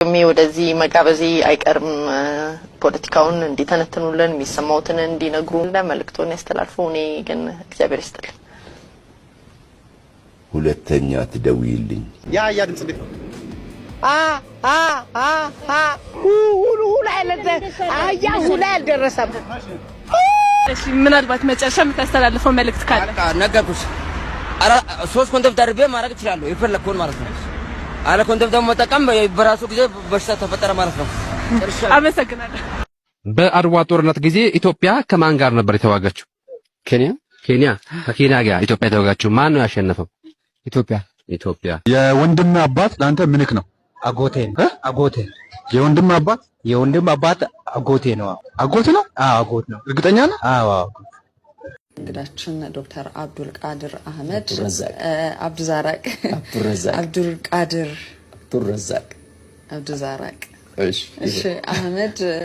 ወደዚህ መጋበዚ አይቀርም ፖለቲካውን እንዲተነተኑልን የሚሰማውትን እንዲነግሩን ለመልእክቶን ያስተላልፉ እኔ ግን እግዚአብሔር ይስጥልኝ ሁለተኛ ትደውይልኝ ያ ድምጽ እንዴት ነው ሁሉ አልደረሰም እሺ ምናልባት መጨረሻ የምታስተላልፈው መልእክት ካለ ነገርኩሽ ሶስት ኮንተም ደርቤ ማድረግ እችላለሁ የፈለኩን ማለት ነው አለ ኮንተም ደግሞ መጠቀም በራሱ ጊዜ በሽታ ተፈጠረ ማለት ነው አመሰግናለሁ በአድዋ ጦርነት ጊዜ ኢትዮጵያ ከማን ጋር ነበር የተዋጋችው ኬንያ ከኬንያ ጋር ኢትዮጵያ የተዋጋችው ማን ነው ያሸነፈው ኢትዮጵያ የወንድም አባት ላንተ ምንክ ነው አጎቴ የወንድም አባት አጎቴ ነው አጎት ነው እርግጠኛ ነህ አዎ እንግዳችን ዶክተር አብዱልቃድር አህመድ አብዱልቃድር እሺ አህመድ